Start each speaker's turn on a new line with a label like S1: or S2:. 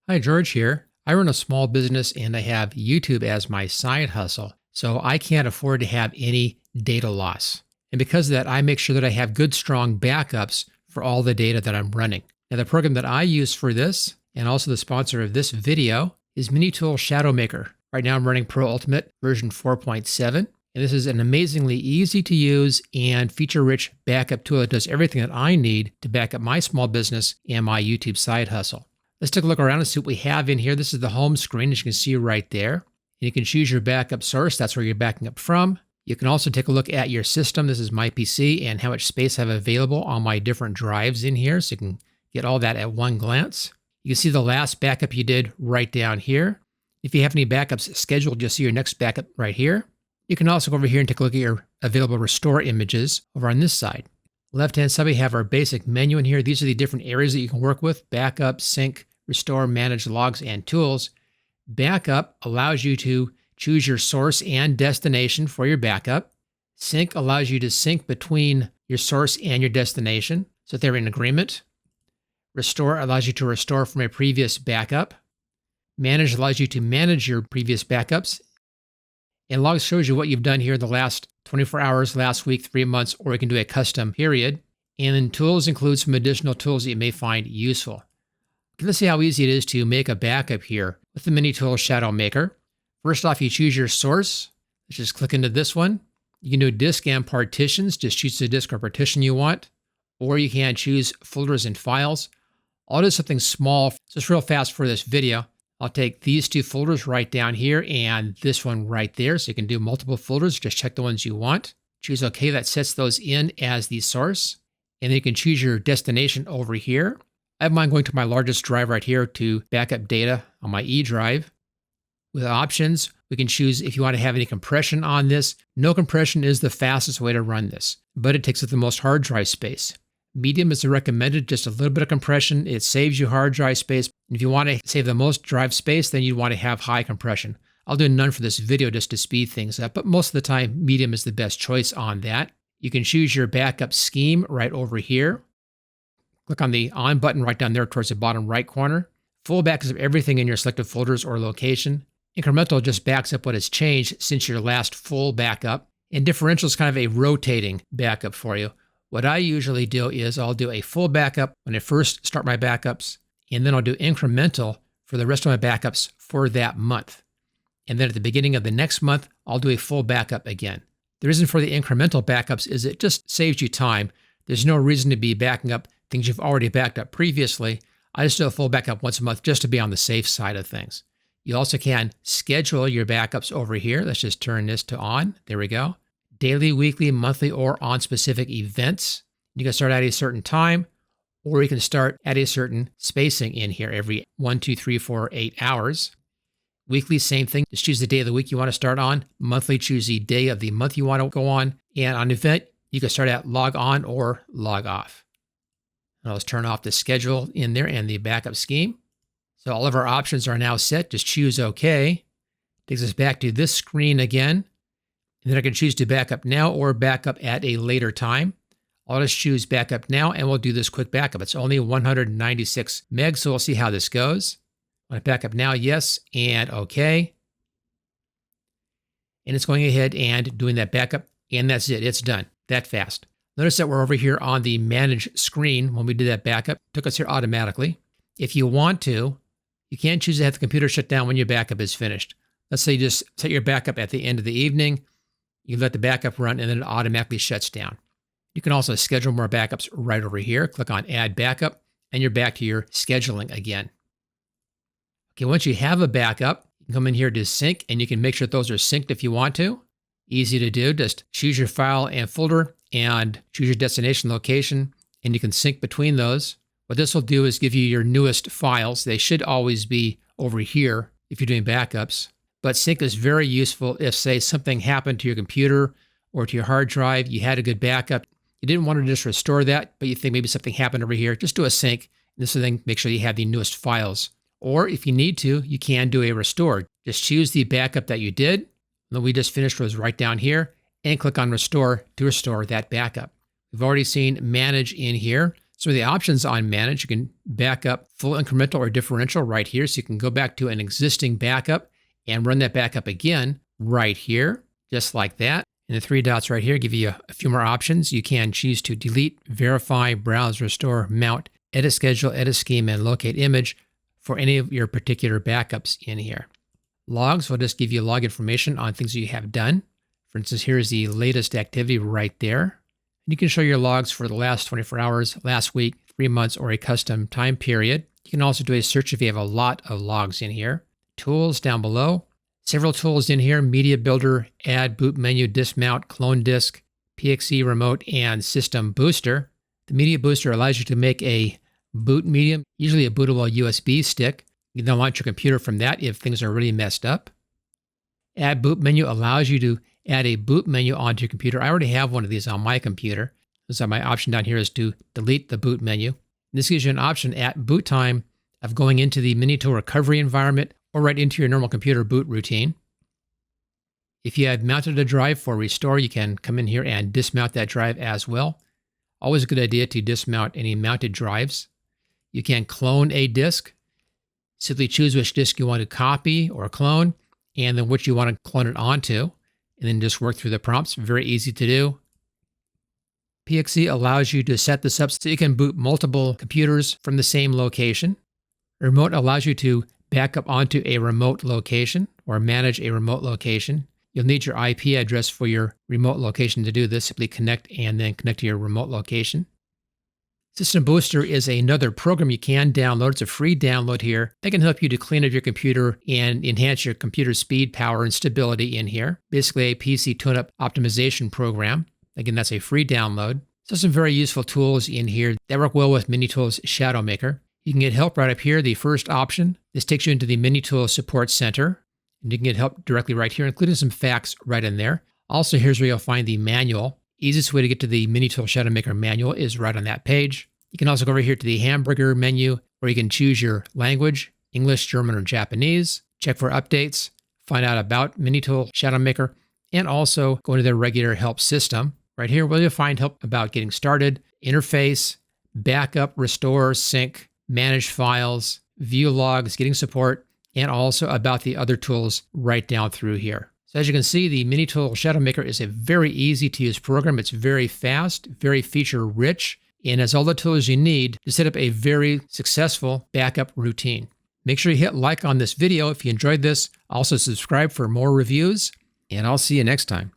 S1: Hi, George here. I run a small business and I have YouTube as my side hustle, so I can't afford to have any data loss. And because of that, I make sure that I have good, strong backups for all the data that I'm running. Now, the program that I use for this, and also the sponsor of this video, is MiniTool ShadowMaker. Right now, I'm running Pro Ultimate version 4.7, and this is an amazingly easy to use and feature-rich backup tool that does everything that I need to back up my small business and my YouTube side hustle. Let's take a look around and see what we have in here. This is the home screen, as you can see right there. And you can choose your backup source. That's where you're backing up from. You can also take a look at your system. This is my PC and how much space I have available on my different drives in here. So you can get all that at one glance. You can see the last backup you did right down here. If you have any backups scheduled, you'll see your next backup right here. You can also go over here and take a look at your available restore images over on this side. Left-hand side, we have our basic menu in here. These are the different areas that you can work with: backup, sync, restore, manage logs, and tools. Backup allows you to choose your source and destination for your backup. Sync allows you to sync between your source and your destination, so they're in agreement. Restore allows you to restore from a previous backup. Manage allows you to manage your previous backups. And logs shows you what you've done here in the last 24 hours, last week, 3 months, or you can do a custom period. And then tools include some additional tools that you may find useful. Okay, let's see how easy it is to make a backup here with the MiniTool ShadowMaker. First off, you choose your source. Let's just click into this one. You can do disk and partitions. Just choose the disk or partition you want. Or you can choose folders and files. I'll do something small, just real fast for this video. I'll take these two folders right down here and this one right there. So you can do multiple folders. Just check the ones you want. Choose OK. That sets those in as the source. And then you can choose your destination over here. I have mine going to my largest drive right here to back up data on my E drive. With options, we can choose if you want to have any compression on this. No compression is the fastest way to run this, but it takes up the most hard drive space. Medium is recommended, just a little bit of compression. It saves you hard drive space. If you want to save the most drive space, then you'd want to have high compression. I'll do none for this video just to speed things up, but most of the time, medium is the best choice on that. You can choose your backup scheme right over here. Click on the On button right down there towards the bottom right corner. Full backups of everything in your selected folders or location. Incremental just backs up what has changed since your last full backup. And differential is kind of a rotating backup for you. What I usually do is I'll do a full backup when I first start my backups, and then I'll do incremental for the rest of my backups for that month. And then at the beginning of the next month, I'll do a full backup again. The reason for the incremental backups is it just saves you time. There's no reason to be backing up things you've already backed up previously. I just do a full backup once a month just to be on the safe side of things. You also can schedule your backups over here. Let's just turn this to on. There we go. Daily, weekly, monthly, or on specific events. You can start at a certain time, or you can start at a certain spacing in here every 1, 2, 3, 4, 8 hours. Weekly, same thing. Just choose the day of the week you want to start on. Monthly, choose the day of the month you want to go on. And on event, you can start at log on or log off. Now let's turn off the schedule in there and the backup scheme. So all of our options are now set. Just choose OK. Takes us back to this screen again. And then I can choose to backup now or backup at a later time. I'll just choose backup now and we'll do this quick backup. It's only 196 megs, so we'll see how this goes. Want to backup now? Yes, and OK. And it's going ahead and doing that backup, and that's it. It's done that fast. Notice that we're over here on the manage screen when we did that backup. It took us here automatically. If you want to, you can choose to have the computer shut down when your backup is finished. Let's say you just set your backup at the end of the evening. You let the backup run and then it automatically shuts down. You can also schedule more backups right over here. Click on Add Backup and you're back to your scheduling again. Okay, once you have a backup, you can come in here to sync and you can make sure that those are synced if you want to. Easy to do. Just choose your file and folder and choose your destination location and you can sync between those. What this will do is give you your newest files. They should always be over here if you're doing backups. But sync is very useful if, say, something happened to your computer or to your hard drive, you had a good backup, you didn't want to just restore that, but you think maybe something happened over here, just do a sync. And this will then make sure you have the newest files. Or if you need to, you can do a restore. Just choose the backup that you did, that we just finished was right down here, and click on Restore to restore that backup. We've already seen Manage in here, So the options on manage, you can back up full incremental or differential right here. So you can go back to an existing backup and run that backup again right here, just like that. And the three dots right here give you a few more options. You can choose to delete, verify, browse, restore, mount, edit schedule, edit scheme, and locate image for any of your particular backups in here. Logs will just give you log information on things that you have done. For instance, here's the latest activity right there. You can show your logs for the last 24 hours, last week, 3 months, or a custom time period. You can also do a search if you have a lot of logs in here. Tools down below. Several tools in here: Media Builder, Add, Boot Menu, Dismount, Clone Disk, PXE Remote, and System Booster. The Media Booster allows you to make a boot medium, usually a bootable USB stick. You can then launch your computer from that if things are really messed up. Add Boot Menu allows you to add a boot menu onto your computer. I already have one of these on my computer. So my option down here is to delete the boot menu. This gives you an option at boot time of going into the MiniTool recovery environment or right into your normal computer boot routine. If you have mounted a drive for restore, you can come in here and dismount that drive as well. Always a good idea to dismount any mounted drives. You can clone a disk. Simply choose which disk you want to copy or clone, and then which you want to clone it onto, and then just work through the prompts. Very easy to do. PXE allows you to set this up so you can boot multiple computers from the same location. Remote allows you to back up onto a remote location or manage a remote location. You'll need your IP address for your remote location to do this. Simply connect and then connect to your remote location. System Booster is another program you can download. It's a free download here that can help you to clean up your computer and enhance your computer speed, power, and stability in here. Basically a PC tune-up optimization program. Again, that's a free download. So some very useful tools in here that work well with MiniTool's ShadowMaker. You can get help right up here, the first option. This takes you into the MiniTool Support Center. And you can get help directly right here, including some facts right in there. Also, here's where you'll find the manual. Easiest way to get to the MiniTool ShadowMaker manual is right on that page. You can also go over here to the hamburger menu where you can choose your language, English, German, or Japanese. Check for updates, find out about MiniTool ShadowMaker, and also go into their regular help system. Right here where you'll find help about getting started, interface, backup, restore, sync, manage files, view logs, getting support, and also about the other tools right down through here. So as you can see, the MiniTool ShadowMaker is a very easy to use program. It's very fast, very feature rich, and has all the tools you need to set up a very successful backup routine. Make sure you hit like on this video if you enjoyed this. Also subscribe for more reviews, and I'll see you next time.